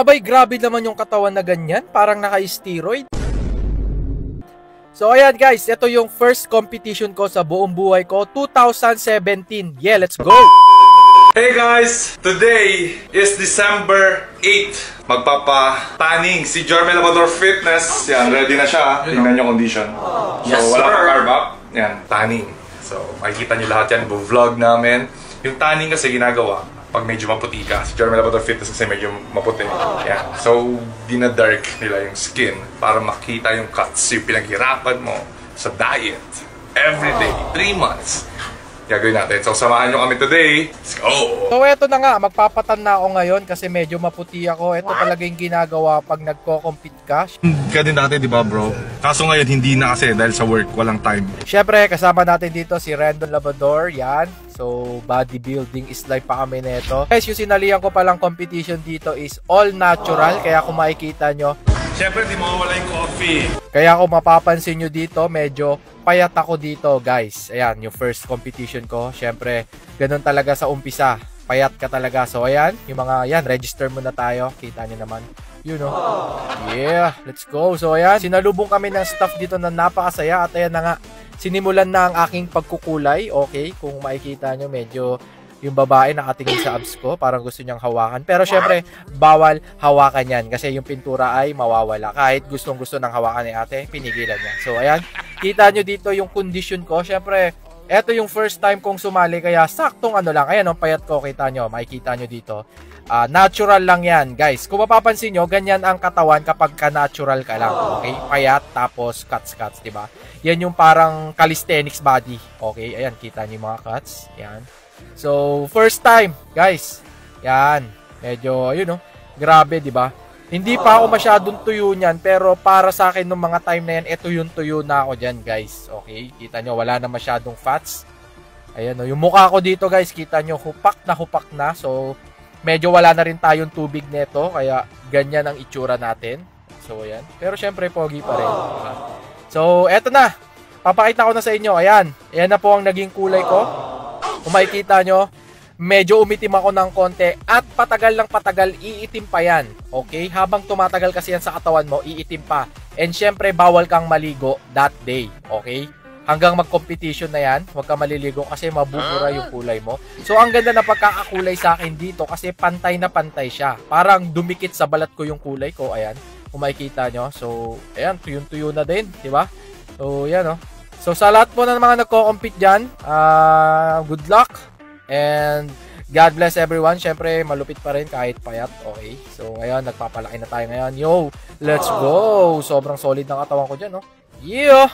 Abay, grabe naman yung katawan na ganyan. Parang naka-steroid. So, ayan guys. Ito yung first competition ko sa buong buhay ko. 2017. Yeah, let's go! Hey guys! Today is December 8. Magpapa-tanning si Jermel Amador Fitness. Yan, ready na siya. Tingnan yung condition. So, wala pa carb up. Yan, tanning. So, makikita nyo lahat yan. Vlog namin. Yung tanning kasi ginagawa pag medyo maputi ka. Si Jermel Amador Fitness kasi medyo maputi. Yan. So, dinadark nila yung skin para makita yung cuts. Yung pinaghirapan mo sa diet. Everyday. 3 months. Gagawin natin. So, samahan nyo kami today. Let's go! So, eto na nga. Magpapatan na ako ngayon kasi medyo maputi ako. Ito talaga yung ginagawa pag nagko-compete ka. Ka din dati, di ba bro? Kaso ngayon, hindi na kasi dahil sa work, walang time. Siyempre, kasama natin dito si Rendon Labrador. Yan. So, bodybuilding is life pa kami nito. Guys, yung sinalihan ko palang competition dito is all natural. Kaya kung makikita nyo, Siyempre, di mawawala yung coffee. kaya kung mapapansin nyo dito, medyo payat ako dito, guys. Ayan, yung first competition ko. Siyempre, ganun talaga sa umpisa. Payat ka talaga. So, ayan, yung mga, yan, register muna tayo. Kita nyo naman. You know. Yeah, let's go. So, ayan, sinalubong kami ng staff dito na napakasaya. At ayan na nga, sinimulan na ang aking pagkukulay. Okay, kung makikita nyo, medyo yung babae nakatingin sa abs ko, parang gusto niyang hawakan. Pero syempre, bawal hawakan yan kasi yung pintura ay mawawala. Kahit gustong-gusto ng hawakan ni ate, pinigilan niya. So, ayan. Kita nyo dito yung condition ko. Syempre, eto yung first time kong sumali, kaya saktong ano lang. Ayan, ang payat ko, kita nyo. Makikita nyo dito. Natural lang yan, guys. Kung mapapansin nyo, ganyan ang katawan kapag ka-natural ka lang. Okay? Payat, tapos cuts, diba? Yan yung parang calisthenics body. Okay? Ayan, kita nyo yung mga cuts. Yan. So, first time, guys. Yan. Medyo, yun, no? Grabe, di ba? Hindi pa ako masyadong tuyo niyan, pero para sa akin nung mga time na yan, ito yung tuyo na ako dyan, guys. Okay? Kita nyo, wala na masyadong fats. Ayan, no? Yung mukha ko dito, guys, kita nyo, hupak na. So, medyo wala na rin tayong tubig neto, kaya ganyan ang itsura natin. So, ayan. Pero, syempre, pogi pa rin. Diba? So, eto na. Papakita ko na sa inyo. Ayan. Ayan na po ang naging kulay ko. Kung makikita nyo, medyo umitim ako ng konti at patagal lang patagal, iitim pa yan. Okay? Habang tumatagal kasi yan sa katawan mo, iitim pa. And syempre, bawal kang maligo that day. Okay? Hanggang mag-competition na yan, huwag kang maliligo kasi mabubura yung kulay mo. So, ang ganda na pagkakakulay sa akin dito kasi pantay na pantay siya. Parang dumikit sa balat ko yung kulay ko. Ayan, kung makikita nyo. So, ayan, tuyong-tuyo na din. Diba? So, yan, oh. So, sa lahat po ng mga nagko-compete dyan, good luck and God bless everyone. Siyempre, malupit pa rin kahit payat. Okay. So, ngayon, nagpapalaki na tayo ngayon. Yo, let's go! Sobrang solid ng katawan ko dyan, no? Yeah!